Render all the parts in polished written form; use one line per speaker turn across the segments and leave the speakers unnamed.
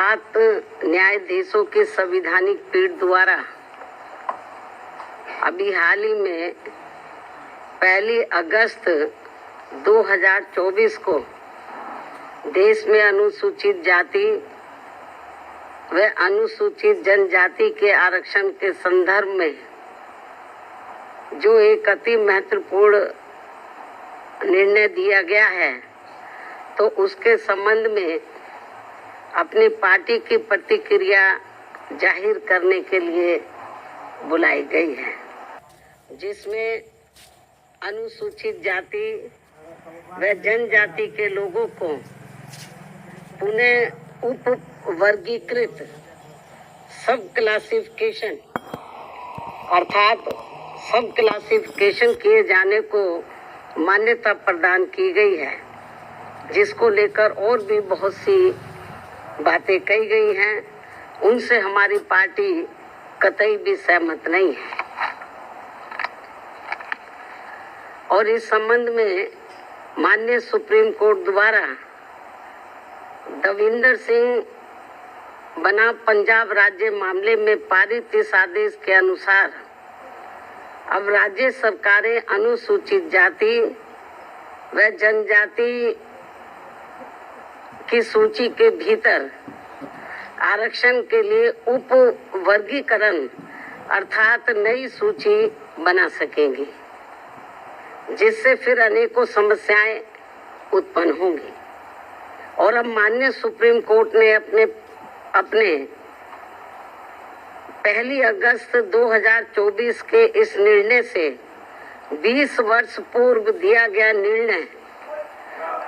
7 न्यायाधीशों की संवैधानिक पीठ द्वारा अभी हाल ही में 1 अगस्त 2024 को देश में अनुसूचित जाति व अनुसूचित जनजाति के आरक्षण के संदर्भ में जो एक अति महत्वपूर्ण निर्णय दिया गया है, तो उसके संबंध में अपनी पार्टी की प्रतिक्रिया जाहिर करने के लिए बुलाई गई है, जिसमें अनुसूचित जाति व जनजाति के लोगों को पुनः उप वर्गीकृत सब क्लासिफिकेशन अर्थात सब क्लासिफिकेशन किए जाने को मान्यता प्रदान की गई है, जिसको लेकर और भी बहुत सी बातें कही गई हैं। उनसे हमारी पार्टी कतई भी सहमत नहीं है और इस संबंध में माननीय सुप्रीम कोर्ट द्वारा दविंदर सिंह बनाम पंजाब राज्य मामले में पारित इस आदेश के अनुसार अब राज्य सरकारें अनुसूचित जाति व जनजाति की सूची के भीतर आरक्षण के लिए उप वर्गीकरण अर्थात नई सूची बना सकेंगी, जिससे फिर अनेकों समस्याएं उत्पन्न होंगी। और अब माननीय सुप्रीम कोर्ट ने अपने 1 अगस्त 2024 के इस निर्णय से 20 वर्ष पूर्व दिया गया निर्णय,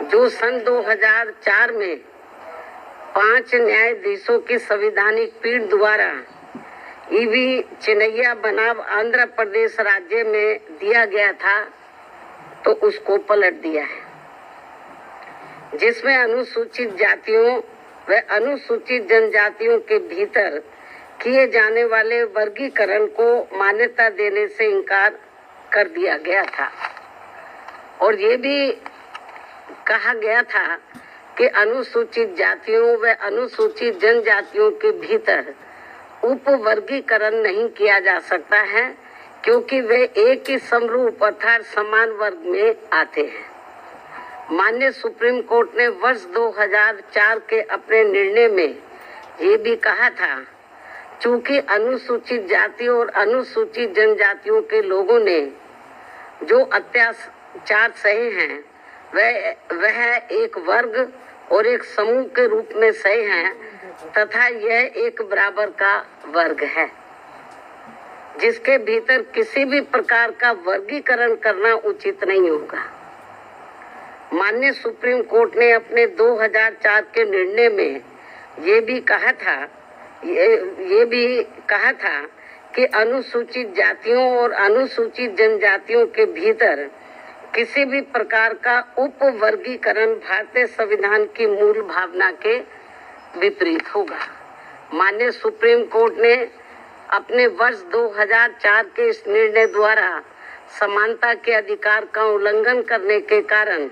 जो सन 2004 में 5 न्यायाधीशों की संवैधानिक पीठ द्वारा ईवी चिनैया बनाम आंध्र प्रदेश राज्य में दिया गया था, तो उसको पलट दिया है, जिसमें अनुसूचित जातियों व अनुसूचित जनजातियों के भीतर किए जाने वाले वर्गीकरण को मान्यता देने से इनकार कर दिया गया था। और ये भी कहा गया था कि अनुसूचित जातियों व अनुसूचित जनजातियों के भीतर उप वर्गीकरण नहीं किया जा सकता है, क्योंकि वे एक ही समरूप अर्थात समान वर्ग में आते हैं। माननीय सुप्रीम कोर्ट ने वर्ष 2004 के अपने निर्णय में ये भी कहा था, चूंकि अनुसूचित जाति और अनुसूचित जनजातियों के लोगों ने जो अत्याचार सहे हैं वह एक वर्ग और एक समूह के रूप में सहे हैं, तथा यह एक बराबर का वर्ग है, जिसके भीतर किसी भी प्रकार का वर्गीकरण करना उचित नहीं होगा। माननीय सुप्रीम कोर्ट ने अपने 2004 के निर्णय में ये भी कहा था कि अनुसूचित जातियों और अनुसूचित जनजातियों के भीतर किसी भी प्रकार का उप वर्गीकरण भारतीय संविधान की मूल भावना के विपरीत होगा। माननीय सुप्रीम कोर्ट ने अपने वर्ष 2004 के इस निर्णय द्वारा समानता के अधिकार का उल्लंघन करने के कारण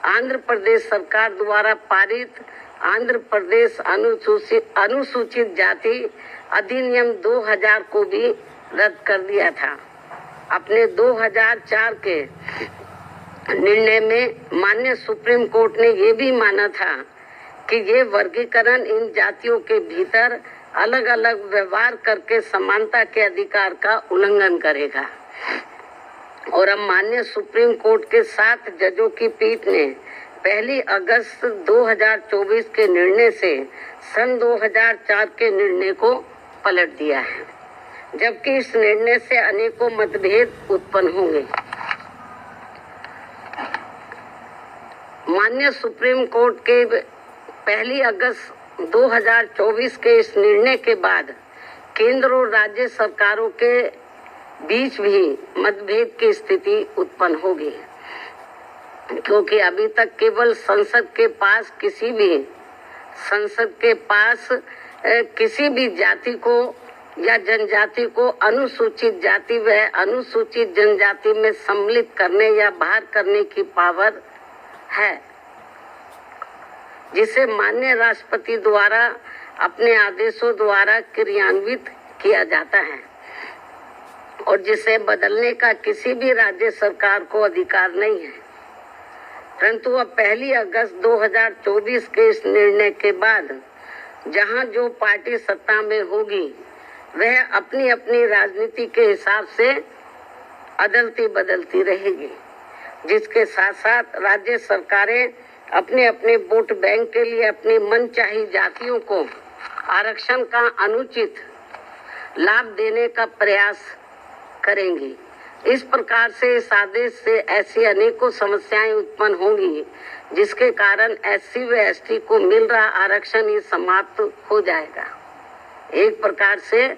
आंध्र प्रदेश सरकार द्वारा पारित आंध्र प्रदेश अनुसूचित जाति अधिनियम 2000 को भी रद्द कर दिया था। अपने 2004 के निर्णय में माननीय सुप्रीम कोर्ट ने ये भी माना था कि ये वर्गीकरण इन जातियों के भीतर अलग अलग व्यवहार करके समानता के अधिकार का उल्लंघन करेगा। और अब माननीय सुप्रीम कोर्ट के 7 जजों की पीठ ने 1 अगस्त 2024 के निर्णय से सन 2004 के निर्णय को पलट दिया है, जबकि इस निर्णय से अनेकों मतभेद उत्पन्न होंगे। माननीय सुप्रीम कोर्ट के 1 अगस्त 2024 के इस निर्णय के बाद केंद्र और राज्य सरकारों के बीच भी मतभेद की स्थिति उत्पन्न होगी, क्योंकि अभी तक केवल संसद के पास किसी भी जाति को या जनजाति को अनुसूचित जाति व अनुसूचित जनजाति में सम्मिलित करने या बाहर करने की पावर है, जिसे माननीय राष्ट्रपति द्वारा अपने आदेशों द्वारा क्रियान्वित किया जाता है और जिसे बदलने का किसी भी राज्य सरकार को अधिकार नहीं है। परंतु अब 1 अगस्त 2024 के इस निर्णय के बाद जहां जो पार्टी सत्ता में होगी वह अपनी अपनी राजनीति के हिसाब से अदलती बदलती रहेगी, जिसके साथ साथ राज्य सरकारें अपने अपने वोट बैंक के लिए अपनी मनचाही जातियों को आरक्षण का अनुचित लाभ देने का प्रयास करेंगी। इस प्रकार से इस आदेश से ऐसी अनेकों समस्याएं उत्पन्न होंगी जिसके कारण SC व ST को मिल रहा आरक्षण ही समाप्त हो जाएगा। एक प्रकार से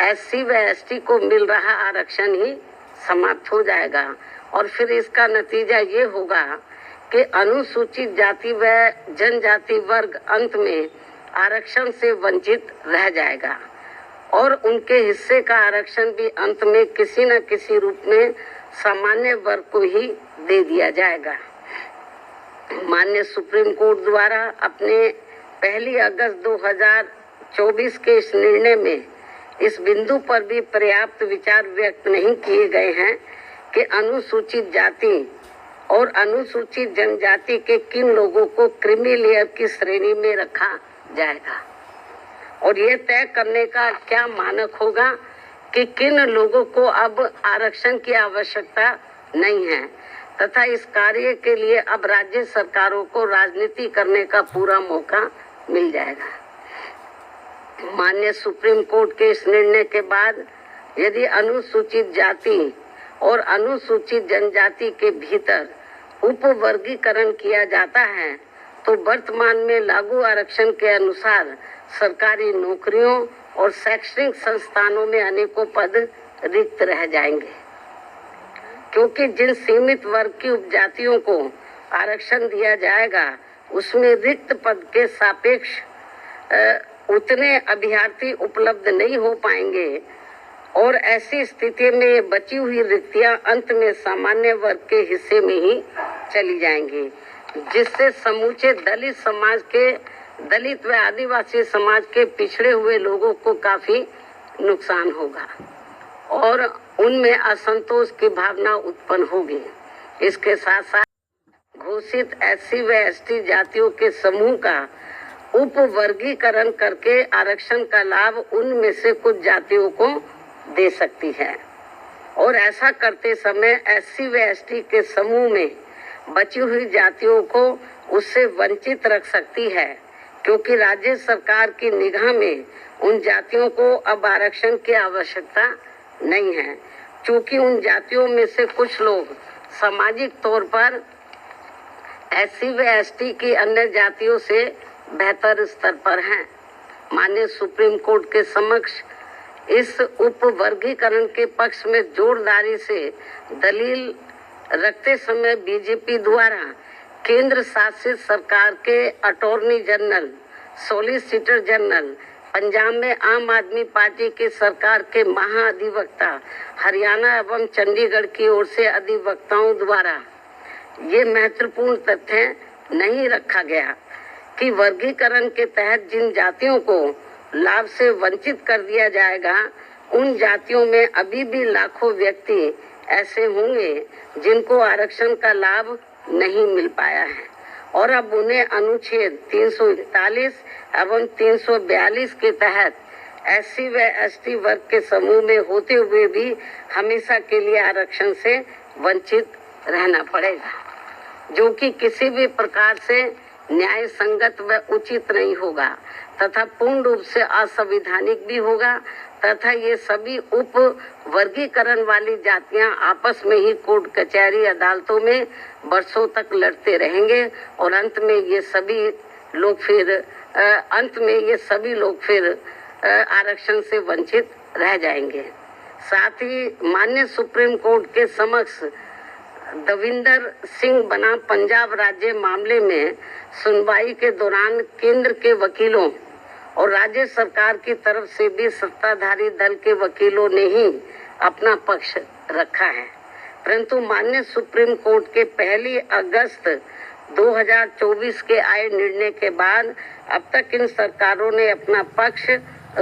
SC व ST को मिल रहा आरक्षण ही समाप्त हो जाएगा और फिर इसका नतीजा ये होगा कि अनुसूचित जाति व जनजाति वर्ग अंत में आरक्षण से वंचित रह जाएगा और उनके हिस्से का आरक्षण भी अंत में किसी न किसी रूप में सामान्य वर्ग को ही दे दिया जाएगा। माननीय सुप्रीम कोर्ट द्वारा अपने 1 अगस्त 2024 के इस निर्णय में इस बिंदु पर भी पर्याप्त विचार व्यक्त नहीं किए गए हैं कि अनुसूचित जाति और अनुसूचित जनजाति के किन लोगों को क्रीमी लेयर की श्रेणी में रखा जाएगा और ये तय करने का क्या मानक होगा कि किन लोगों को अब आरक्षण की आवश्यकता नहीं है तथा इस कार्य के लिए अब राज्य सरकारों को राजनीति करने का पूरा मौका मिल जाएगा। माननीय सुप्रीम कोर्ट के इस निर्णय के बाद यदि अनुसूचित जाति और अनुसूचित जनजाति के भीतर उपवर्गीकरण किया जाता है तो वर्तमान में लागू आरक्षण के अनुसार सरकारी नौकरियों और शैक्षणिक संस्थानों में अनेकों पद रिक्त रह जाएंगे, क्योंकि जिन सीमित वर्ग की उपजातियों को आरक्षण दिया जाएगा उसमें रिक्त पद के सापेक्ष उतने अभ्यर्थी उपलब्ध नहीं हो पाएंगे और ऐसी स्थिति में बची हुई रिक्तियां अंत में सामान्य वर्ग के हिस्से में ही चली जाएंगी, जिससे समूचे दलित समाज के दलित व आदिवासी समाज के पिछड़े हुए लोगों को काफी नुकसान होगा और उनमें असंतोष की भावना उत्पन्न होगी। इसके साथ साथ घोषित SC व ST जातियों के समूह का उपवर्गीकरण करके आरक्षण का लाभ उनमें से कुछ जातियों को दे सकती है और ऐसा करते समय SC व ST के समूह में बची हुई जातियों को उससे वंचित रख सकती है, क्योंकि राज्य सरकार की निगाह में उन जातियों को अब आरक्षण की आवश्यकता नहीं है, क्योंकि उन जातियों में से कुछ लोग सामाजिक तौर पर SC व ST की अन्य जातियों से बेहतर स्तर पर हैं। माननीय सुप्रीम कोर्ट के समक्ष इस उपवर्गीकरण के पक्ष में जोरदारी से दलील रखते समय बीजेपी द्वारा केंद्र शासित सरकार के attorney general, solicitor general, Punjab में आम आदमी पार्टी की सरकार के महाअधिवक्ता, हरियाणा एवं चंडीगढ़ की ओर से अधिवक्ताओं द्वारा ये महत्वपूर्ण तथ्य नहीं रखा गया कि वर्गीकरण के तहत जिन जातियों को लाभ से वंचित कर दिया जाएगा उन जातियों में अभी भी लाखों व्यक्ति ऐसे होंगे जिनको आरक्षण का लाभ नहीं मिल पाया है और अब उन्हें अनुच्छेद 341 एवं 342 के तहत SC व ST वर्ग के समूह में होते हुए भी हमेशा के लिए आरक्षण से वंचित रहना पड़ेगा, जो कि किसी भी प्रकार से न्याय संगत व उचित नहीं होगा तथा पूर्ण रूप से असंवैधानिक भी होगा तथा ये सभी उप वर्गीकरण वाली जातियां आपस में ही कोर्ट कचहरी अदालतों में वर्षों तक लड़ते रहेंगे और अंत में ये सभी लोग फिर आरक्षण से वंचित रह जाएंगे। साथ ही माननीय सुप्रीम कोर्ट के समक्ष दविंदर सिंह बनाम पंजाब राज्य मामले में सुनवाई के दौरान केंद्र के वकीलों और राज्य सरकार की तरफ से भी सत्ताधारी दल के वकीलों ने ही अपना पक्ष रखा है, परंतु माननीय सुप्रीम कोर्ट के 1 अगस्त 2024 के आए निर्णय के बाद अब तक इन सरकारों ने अपना पक्ष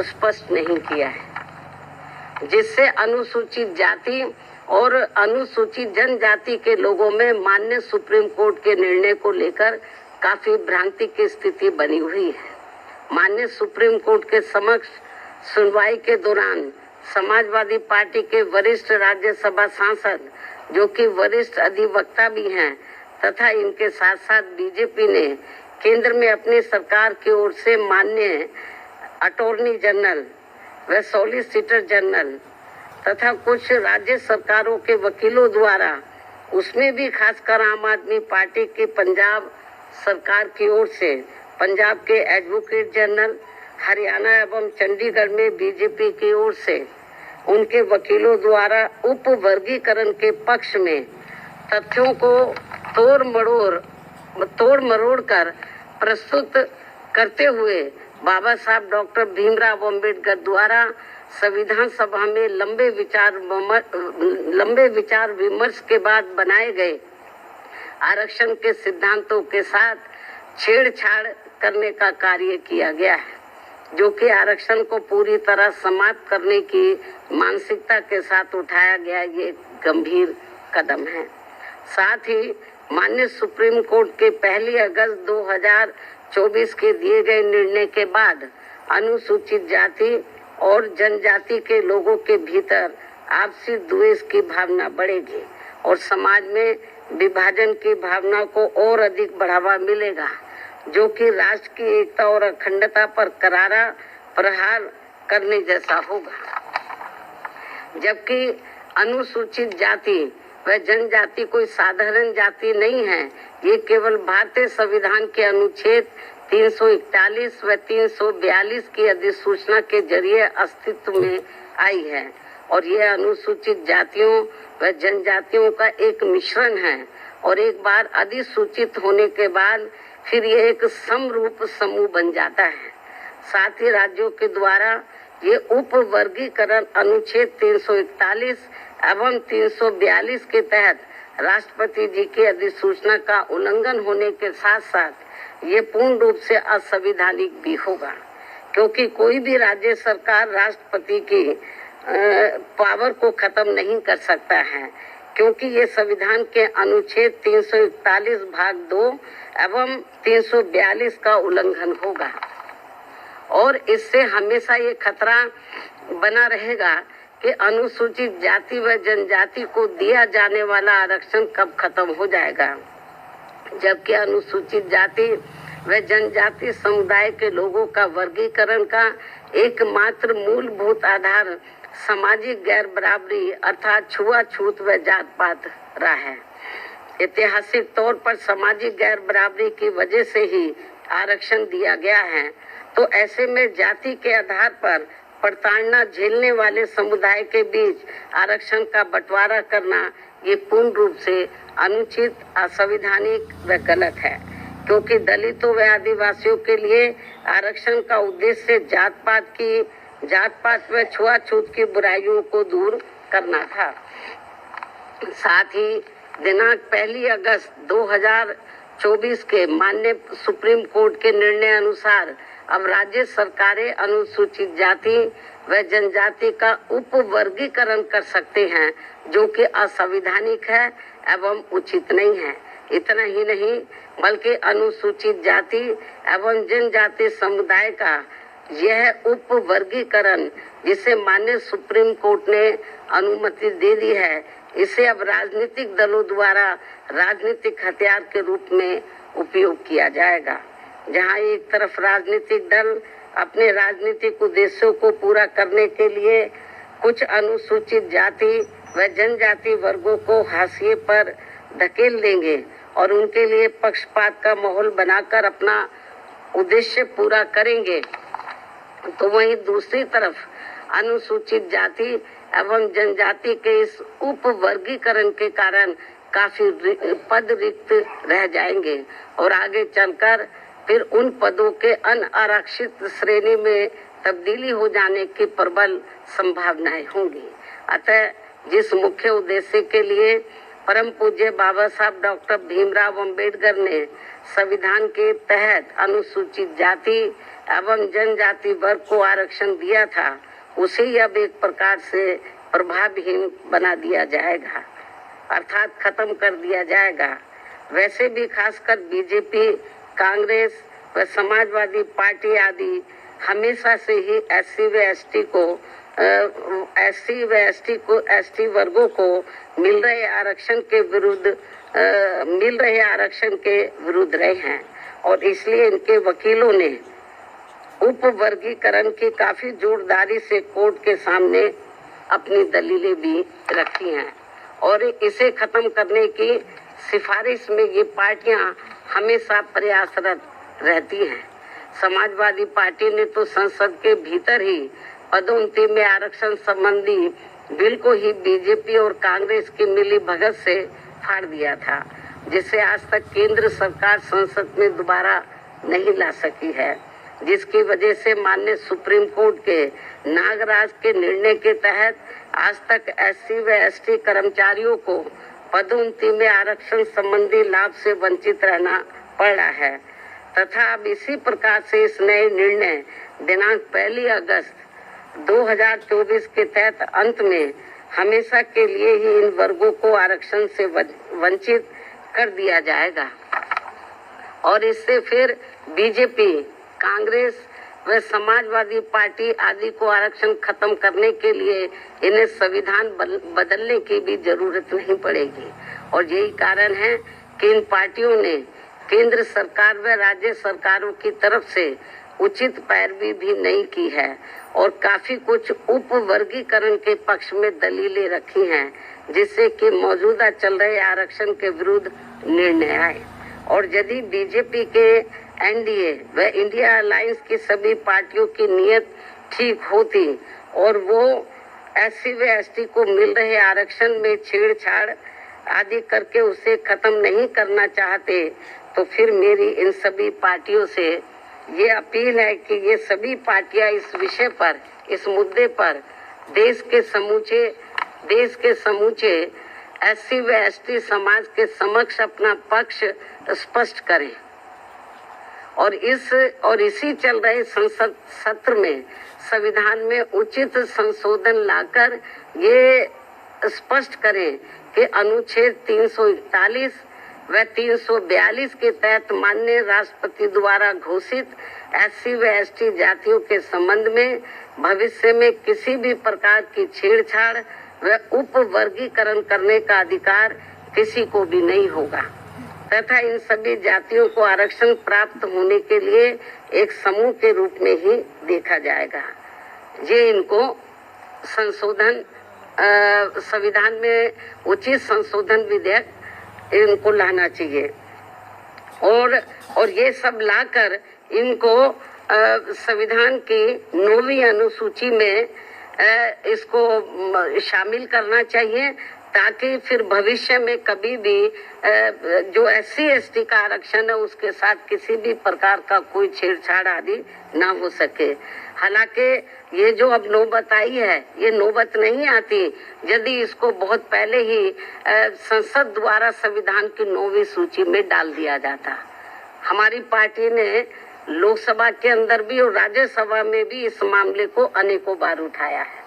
स्पष्ट नहीं किया है, जिससे अनुसूचित जाति और अनुसूचित जनजाति के लोगों में माननीय सुप्रीम कोर्ट के निर्णय को लेकर काफी भ्रांति की स्थिति बनी हुई है। माननीय सुप्रीम कोर्ट के समक्ष सुनवाई के दौरान समाजवादी पार्टी के वरिष्ठ राज्यसभा सांसद, जो कि वरिष्ठ अधिवक्ता भी हैं, तथा इनके साथ साथ बीजेपी ने केंद्र में अपनी सरकार की ओर से माननीय अटॉर्नी जनरल व सॉलिसिटर जनरल तथा कुछ राज्य सरकारों के वकीलों द्वारा, उसमें भी खासकर आम आदमी पार्टी की पंजाब सरकार की ओर से पंजाब के एडवोकेट जनरल, हरियाणा एवं चंडीगढ़ में बीजेपी की ओर से उनके वकीलों द्वारा उप वर्गीकरण के पक्ष में तथ्यों को तोड़ मरोड़ कर प्रस्तुत करते हुए बाबा साहब डॉक्टर भीमराव अम्बेडकर द्वारा संविधान सभा में लंबे विचार विमर्श के बाद बनाए गए आरक्षण के सिद्धांतों के साथ छेड़छाड़ करने का कार्य किया गया है, जो कि आरक्षण को पूरी तरह समाप्त करने की मानसिकता के साथ उठाया गया ये गंभीर कदम है। साथ ही माननीय सुप्रीम कोर्ट के 1 अगस्त 2024 के दिए गए निर्णय के बाद अनुसूचित जाति और जनजाति के लोगों के भीतर आपसी द्वेष की भावना बढ़ेगी और समाज में विभाजन की भावना को और अधिक बढ़ावा मिलेगा, जो कि राष्ट्र की एकता और अखंडता पर करारा प्रहार करने जैसा होगा। जबकि अनुसूचित जाति व जनजाति कोई साधारण जाति नहीं है, ये केवल भारतीय संविधान के अनुच्छेद 341 व 342 की अधिसूचना के जरिए अस्तित्व में आई है और यह अनुसूचित जातियों व जनजातियों का एक मिश्रण है और एक बार अधिसूचित होने के बाद फिर यह एक समरूप समूह बन जाता है। साथ ही राज्यों के द्वारा ये उप वर्गीकरण अनुच्छेद 341 एवं 342 के तहत राष्ट्रपति जी की अधिसूचना का उल्लंघन होने के साथ साथ ये पूर्ण रूप से असंवैधानिक भी होगा, क्योंकि कोई भी राज्य सरकार राष्ट्रपति की पावर को खत्म नहीं कर सकता है, क्योंकि ये संविधान के अनुच्छेद 341 भाग 2 एवं 342 का उल्लंघन होगा और इससे हमेशा ये खतरा बना रहेगा कि अनुसूचित जाति व जनजाति को दिया जाने वाला आरक्षण कब खत्म हो जाएगा, जबकि अनुसूचित जाति व जनजाति समुदाय के लोगों का वर्गीकरण का एकमात्र मूलभूत आधार सामाजिक गैर बराबरी अर्थात छुआछूत व जात पात रहा है। ऐतिहासिक तौर पर सामाजिक गैर बराबरी की वजह से ही आरक्षण दिया गया है, तो ऐसे में जाति के आधार पर प्रताड़ना झेलने वाले समुदाय के बीच आरक्षण का बंटवारा करना ये पूर्ण रूप से अनुचित, असंवैधानिक व गलत है, क्योंकि दलितों व आदिवासियों के लिए आरक्षण का उद्देश्य जात पात व छुआछूत की बुराइयों को दूर करना था। साथ ही दिनांक 1 अगस्त 2024 के माननीय सुप्रीम कोर्ट के निर्णय अनुसार अब राज्य सरकारें अनुसूचित जाति व जनजाति का उप वर्गीकरण कर सकते हैं, जो कि असंवैधानिक है एवं उचित नहीं है। इतना ही नहीं बल्कि अनुसूचित जाति एवं जनजाति समुदाय का यह उप वर्गीकरण, जिसे माननीय सुप्रीम कोर्ट ने अनुमति दे दी है, इसे अब राजनीतिक दलों द्वारा राजनीतिक हथियार के रूप में उपयोग किया जाएगा, जहां एक तरफ राजनीतिक दल अपने राजनीतिक उद्देश्यों को पूरा करने के लिए कुछ अनुसूचित जाति व जनजाति वर्गों को हाशिए पर धकेल देंगे और उनके लिए पक्षपात का माहौल बनाकर अपना उद्देश्य पूरा करेंगे, तो वहीं दूसरी तरफ अनुसूचित जाति एवं जनजाति के इस उप वर्गीकरण के कारण काफी पद रिक्त रह जाएंगे और आगे चलकर फिर उन पदों के अनारक्षित श्रेणी में तब्दीली हो जाने की प्रबल संभावनाएं होंगी। अतः जिस मुख्य उद्देश्य के लिए परम पूज्य बाबा साहब डॉक्टर भीमराव अंबेडकर ने संविधान के तहत अनुसूचित जाति एवं जनजाति वर्ग को आरक्षण दिया था, उसे अब एक प्रकार से प्रभावहीन बना दिया जाएगा, अर्थात खत्म कर दिया जाएगा। वैसे भी खासकर बीजेपी, कांग्रेस व समाजवादी पार्टी आदि हमेशा से ही एसटी वर्गों को मिल रहे आरक्षण के विरुद्ध रहे हैं और इसलिए इनके वकीलों ने उपवर्गीकरण की काफी जोरदारी से कोर्ट के सामने अपनी दलीलें भी रखी हैं और इसे खत्म करने की सिफारिश में ये पार्टियां हमेशा प्रयासरत रहती हैं। समाजवादी पार्टी ने तो संसद के भीतर ही पदोन्नति में आरक्षण संबंधी बिल को ही बीजेपी और कांग्रेस की मिली भगत से फाड़ दिया था, जिसे आज तक केंद्र सरकार संसद में दोबारा नहीं ला सकी है, जिसकी वजह से माननीय सुप्रीम कोर्ट के नागराज के निर्णय के तहत आज तक एससी व एसटी कर्मचारियों को पदोन्नति में आरक्षण संबंधी लाभ से वंचित रहना पड़ रहा है तथा अब इसी प्रकार से इस नए निर्णय दिनांक 1 अगस्त 2024 के तहत अंत में हमेशा के लिए ही इन वर्गों को आरक्षण से वंचित कर दिया जाएगा और इससे फिर बीजेपी, कांग्रेस व समाजवादी पार्टी आदि को आरक्षण खत्म करने के लिए इन्हें संविधान बदलने की भी जरूरत नहीं पड़ेगी। और यही कारण है कि इन पार्टियों ने केंद्र सरकार व राज्य सरकारों की तरफ से उचित पैरवी भी नहीं की है और काफी कुछ उपवर्गीकरण के पक्ष में दलीलें रखी हैं, जिससे कि मौजूदा चल रहे आरक्षण के विरुद्ध निर्णय आए। और यदि बीजेपी के एनडीए व इंडिया अलायंस की सभी पार्टियों की नीयत ठीक होती और वो एससी व एसटी को मिल रहे आरक्षण में छेड़छाड़ आदि करके उसे खत्म नहीं करना चाहते, तो फिर मेरी इन सभी पार्टियों से ये अपील है कि ये सभी पार्टियां इस विषय पर, इस मुद्दे पर देश के समूचे एससी व एसटी समाज के समक्ष अपना पक्ष स्पष्ट करें और इसी चल रहे संसद सत्र में संविधान में उचित संशोधन लाकर ये स्पष्ट करें कि अनुच्छेद 341 व 342 के तहत माननीय राष्ट्रपति द्वारा घोषित एससी व एसटी जातियों के संबंध में भविष्य में किसी भी प्रकार की छेड़छाड़ व उपवर्गीकरण करने का अधिकार किसी को भी नहीं होगा तथा इन सभी जातियों को आरक्षण प्राप्त होने के लिए एक समूह के रूप में ही देखा जाएगा। ये इनको संशोधन संविधान में उचित संशोधन विधेयक इनको लाना चाहिए और ये सब लाकर इनको संविधान की 9वीं अनुसूची में इसको शामिल करना चाहिए ताकि फिर भविष्य में कभी भी जो एससी एसटी का आरक्षण है उसके साथ किसी भी प्रकार का कोई छेड़छाड़ आदि ना हो सके। हालांकि ये जो अब नौबत आई है, ये नौबत नहीं आती यदि इसको बहुत पहले ही संसद द्वारा संविधान की 9वीं सूची में डाल दिया जाता। हमारी पार्टी ने लोकसभा के अंदर भी और राज्यसभा में भी इस मामले को अनेकों बार उठाया है,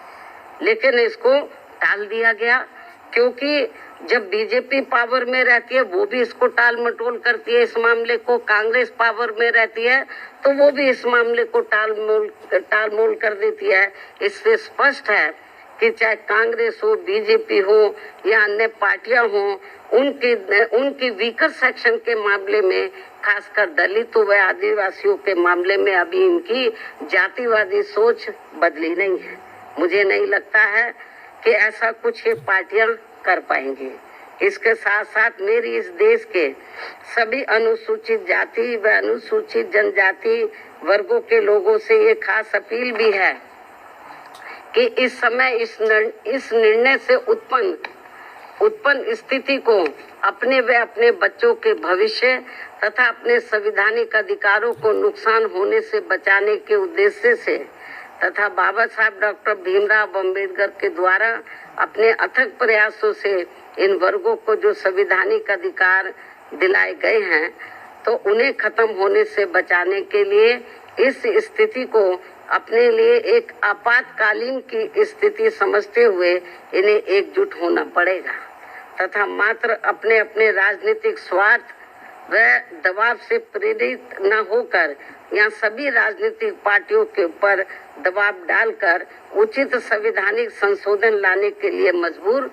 लेकिन इसको टाल दिया गया क्योंकि जब बीजेपी पावर में रहती है वो भी इसको टाल मटोल करती है इस मामले को, कांग्रेस पावर में रहती है तो वो भी इस मामले को टाल मोल कर देती है। इससे स्पष्ट है कि चाहे कांग्रेस हो, बीजेपी हो या अन्य पार्टियां हो, उनकी वीकर सेक्शन के मामले में, खासकर दलितों व आदिवासियों के मामले में अभी इनकी जातिवादी सोच बदली नहीं है। मुझे नहीं लगता है कि ऐसा कुछ ये पार्टियां कर पाएंगी। इसके साथ साथ मेरी इस देश के सभी अनुसूचित जाति व अनुसूचित जनजाति वर्गों के लोगों से ये खास अपील भी है कि इस समय इस निर्णय से उत्पन्न स्थिति को अपने व अपने बच्चों के भविष्य तथा अपने संवैधानिक अधिकारों को नुकसान होने से बचाने के उद्देश्य से तथा बाबा साहब डॉक्टर भीमराव अम्बेडकर के द्वारा अपने अथक प्रयासों से इन वर्गों को जो संवैधानिक अधिकार दिलाए गए हैं, तो उन्हें खत्म होने से बचाने के लिए इस स्थिति को अपने लिए एक आपातकालीन की स्थिति समझते हुए इन्हें एकजुट होना पड़ेगा तथा मात्र अपने अपने राजनीतिक स्वार्थ व दबाव से प्रेरित न होकर यहाँ सभी राजनीतिक पार्टियों के ऊपर दबाव डालकर उचित संवैधानिक संशोधन लाने के लिए मजबूर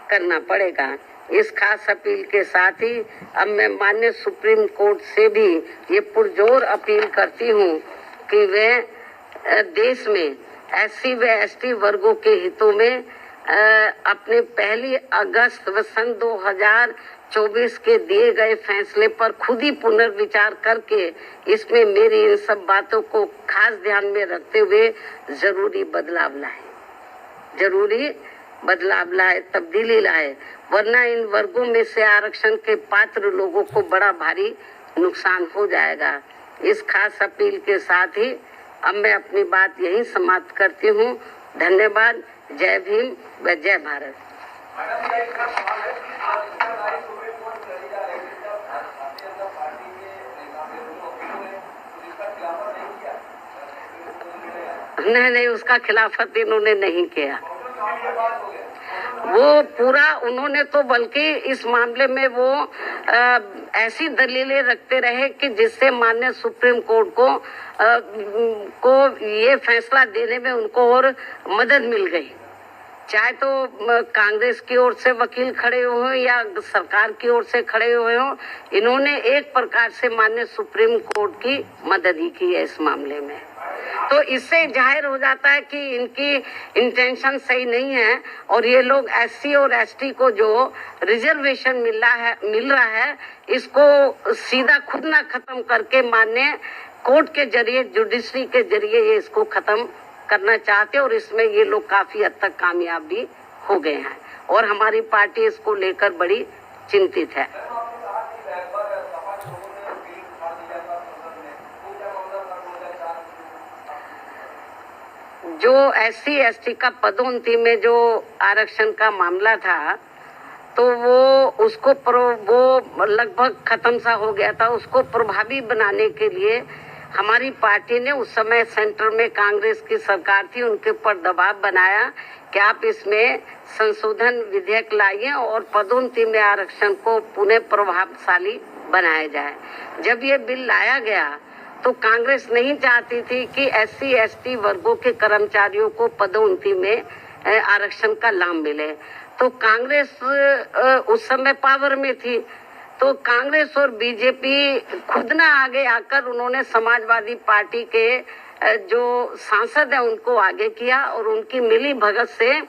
करना पड़ेगा। इस खास अपील के साथ ही अब मैं माननीय सुप्रीम कोर्ट से भी ये पुरजोर अपील करती हूँ कि वे देश में SC व ST वर्गों के हितों में अपने 1 अगस्त व सन 2024 के दिए गए फैसले पर खुद ही पुनर्विचार करके इसमें मेरी इन सब बातों को खास ध्यान में रखते हुए जरूरी बदलाव लाए, तब्दीली लाए, वरना इन वर्गों में से आरक्षण के पात्र लोगों को बड़ा भारी नुकसान हो जाएगा। इस खास अपील के साथ ही अब मैं अपनी बात यही समाप्त करती हूँ। धन्यवाद। जय भीम व जय भारत। नहीं, उसका खिलाफत इन्होंने नहीं किया। वो पूरा उन्होंने तो बल्कि इस मामले में वो ऐसी दलीलें रखते रहे कि जिससे माननीय सुप्रीम कोर्ट को ये फैसला देने में उनको और मदद मिल गई। चाहे तो कांग्रेस की ओर से वकील खड़े हुए या सरकार की ओर से खड़े हुए हो, इन्होंने एक प्रकार से माननीय सुप्रीम कोर्ट की मदद ही की है इस मामले में। तो इससे जाहिर हो जाता है कि इनकी इंटेंशन सही नहीं है और ये लोग SC और ST को जो रिजर्वेशन मिल रहा है इसको सीधा खुद ना खत्म करके माननीय कोर्ट के जरिए, जुडिशरी के जरिए ये इसको खत्म करना चाहते हैं और इसमें ये लोग काफी हद तक कामयाब भी हो गए हैं और हमारी पार्टी इसको लेकर बड़ी चिंतित है। जो SC ST का पदोन्नति में जो आरक्षण का मामला था तो वो लगभग खत्म सा हो गया था। उसको प्रभावी बनाने के लिए हमारी पार्टी ने उस समय सेंटर में कांग्रेस की सरकार थी, उनके ऊपर दबाव बनाया कि आप इसमें संशोधन विधेयक लाइए और पदोन्नति में आरक्षण को पुनः प्रभावशाली बनाया जाए। जब ये बिल लाया गया तो कांग्रेस नहीं चाहती थी कि SC ST वर्गों के कर्मचारियों को पदोन्नति में आरक्षण का लाभ मिले। तो कांग्रेस उस समय पावर में थी, तो कांग्रेस और बीजेपी खुद ना आगे आकर उन्होंने समाजवादी पार्टी के जो सांसद है उनको आगे किया और उनकी मिली भगत से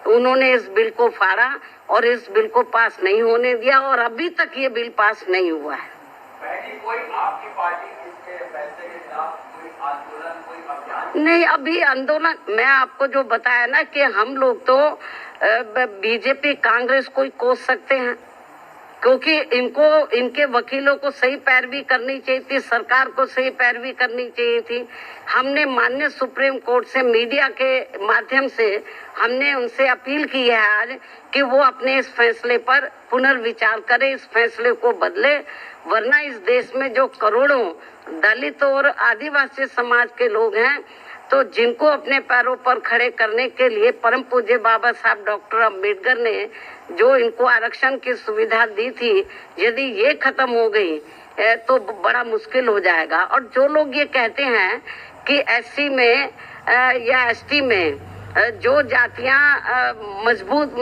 उन्होंने इस बिल को फाड़ा और इस बिल को पास नहीं होने दिया और अभी तक ये बिल पास नहीं हुआ है।
कोई आपकी पार्टी इसके फैसले के खिलाफ कोई आंदोलन, कोई अभियान?
नहीं, अभी आंदोलन मैं आपको जो बताया ना कि हम लोग तो बीजेपी कांग्रेस को ही कोस सकते हैं क्योंकि इनके वकीलों को सही पैरवी करनी चाहिए थी, सरकार को सही पैरवी करनी चाहिए थी। हमने माननीय सुप्रीम कोर्ट से मीडिया के माध्यम से हमने उनसे अपील की है आज कि वो अपने इस फैसले पर पुनर्विचार करें, इस फैसले को बदले, वरना इस देश में जो करोड़ों दलित और आदिवासी समाज के लोग हैं तो जिनको अपने पैरों पर खड़े करने के लिए परम पूज्य बाबा साहब डॉक्टर अम्बेडकर ने जो इनको आरक्षण की सुविधा दी थी, यदि ये खत्म हो गई तो बड़ा मुश्किल हो जाएगा। और जो लोग ये कहते हैं कि SC में या ST में जो जातियां मजबूत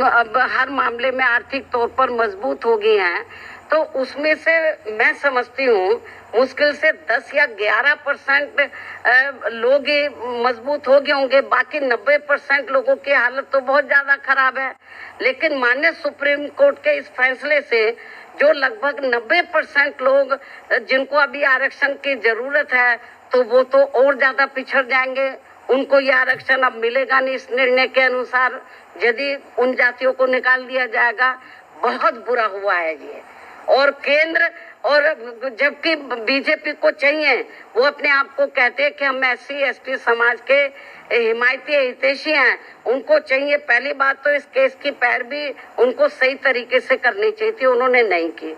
हर मामले में आर्थिक तौर पर मजबूत हो गई हैं, तो उसमें से मैं समझती हूँ मुश्किल से 10 या 11% लोग मजबूत हो गए होंगे, बाकी 90% लोगों की हालत तो बहुत ज्यादा खराब है। लेकिन माननीय सुप्रीम कोर्ट के इस फैसले से जो लगभग 90% लोग जिनको अभी आरक्षण की जरूरत है तो वो तो और ज्यादा पिछड़ जाएंगे, उनको ये आरक्षण अब मिलेगा नहीं। इस निर्णय के अनुसार यदि उन जातियों को निकाल दिया जाएगा, बहुत बुरा हुआ है ये। और केंद्र और जबकि बीजेपी को चाहिए, वो अपने आप को कहते हैं कि हम SC/ST समाज के हिमायती हितैषी हैं, उनको चाहिए। पहली बात तो इस केस की पैरवी उनको सही तरीके से करनी चाहिए थी, उन्होंने नहीं की।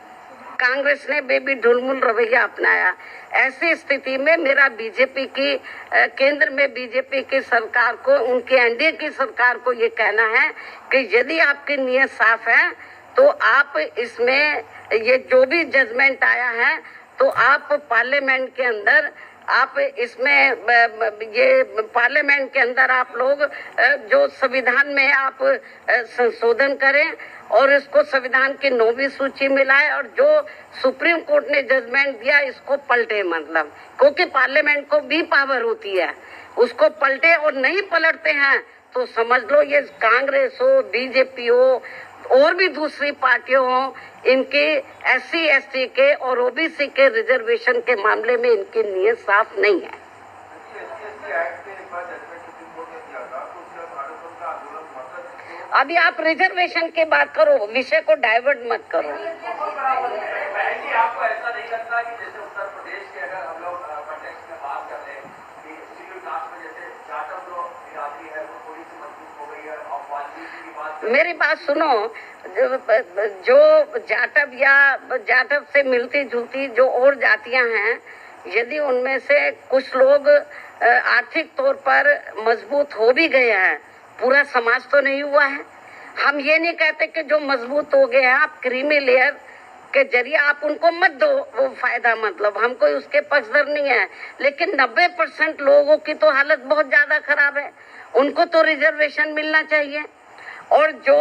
कांग्रेस ने बेबी ढुलमुल रवैया अपनाया। ऐसी स्थिति में मेरा बीजेपी की केंद्र में बीजेपी की सरकार को, उनकी NDA की सरकार को ये कहना है कि यदि आपकी नीयत साफ है तो आप इसमें ये जो भी जजमेंट आया है तो आप पार्लियामेंट के अंदर आप इसमें ये पार्लियामेंट के अंदर आप लोग जो संविधान में आप संशोधन करें और इसको संविधान की 9वीं सूची में लाए और जो सुप्रीम कोर्ट ने जजमेंट दिया इसको पलटे, मतलब क्योंकि पार्लियामेंट को भी पावर होती है, उसको पलटे। और नहीं पलटते हैं तो समझ लो ये कांग्रेस हो, बीजेपी हो और भी दूसरी पार्टियों हो, इनके SC/ST के और OBC के रिजर्वेशन के मामले में इनकी नीयत साफ नहीं है। अभी आप रिजर्वेशन की बात करो, विषय को डाइवर्ट मत करो।
बहन जी, आपको ऐसा नहीं लगता कि जैसे उत्तर प्रदेश के अगर हम लोग कॉन्टेक्स्ट में बात कर रहे हैं कि शेड्यूल कास्ट में जैसे जाटव जो बिरादरी है वो थोड़ी सी मजबूत हो गई है और वाल्मीकि की बात,
मेरी बात सुनो, जो जाटव से मिलती जुलती जो और जातियां हैं, यदि उनमें से कुछ लोग आर्थिक तौर पर मजबूत हो भी गए हैं, पूरा समाज तो नहीं हुआ है। हम ये नहीं कहते कि जो मजबूत हो गए हैं आप क्रीमी लेयर के जरिए आप उनको मत दो वो फायदा, मतलब हम कोई उसके पक्षधर नहीं है, लेकिन 90% लोगों की तो हालत बहुत ज्यादा खराब है, उनको तो रिजर्वेशन मिलना चाहिए। और जो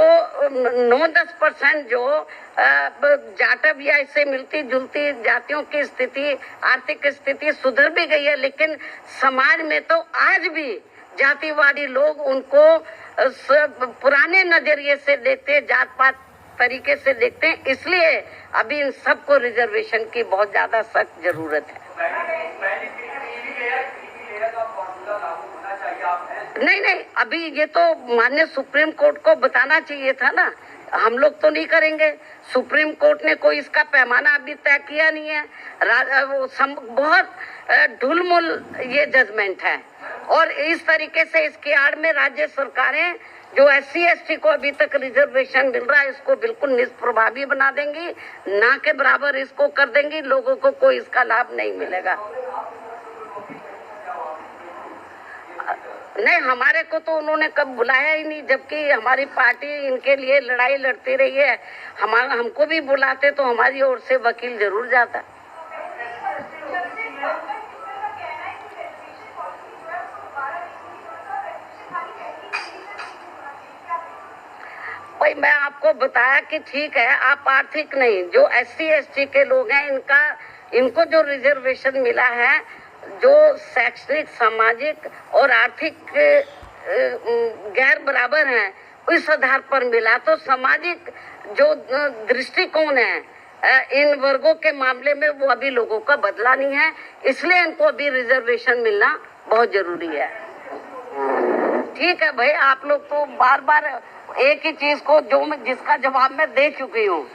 9-10% जो जाटव या इससे मिलती जुलती जातियों की स्थिति, आर्थिक स्थिति सुधर भी गई है, लेकिन समाज में तो आज भी जातिवादी लोग उनको पुराने नजरिए से देखते, जात पात तरीके से देखते हैं, इसलिए अभी इन सबको रिजर्वेशन की बहुत ज्यादा सख्त जरूरत है। नहीं, अभी ये तो माननीय सुप्रीम कोर्ट को बताना चाहिए था ना, हम लोग तो नहीं करेंगे। सुप्रीम कोर्ट ने कोई इसका पैमाना अभी तय किया नहीं है। बहुत ढुलमुल ये जजमेंट है और इस तरीके से इसकी आड़ में राज्य सरकारें जो SC/ST को अभी तक रिजर्वेशन मिल रहा है इसको बिल्कुल निष्प्रभावी बना देंगी, ना के बराबर इसको कर देंगी, लोगों को कोई इसका लाभ नहीं मिलेगा। नहीं, हमारे को तो उन्होंने कब बुलाया ही नहीं, जबकि हमारी पार्टी इनके लिए लड़ाई लड़ती रही है। हमको भी बुलाते तो हमारी ओर से वकील जरूर जाता। भाई मैं आपको बताया कि ठीक है, आप आर्थिक नहीं, जो SC/ST के लोग हैं इनको जो रिजर्वेशन मिला है, जो शैक्षणिक, सामाजिक और आर्थिक गैर बराबर हैं, इस आधार पर मिला। तो सामाजिक जो दृष्टिकोण है इन वर्गों के मामले में वो अभी लोगों का बदला नहीं है, इसलिए इनको अभी रिजर्वेशन मिलना बहुत जरूरी है। ठीक है भाई, आप लोग तो बार बार एक ही चीज को जिसका जवाब मैं दे चुकी हूँ।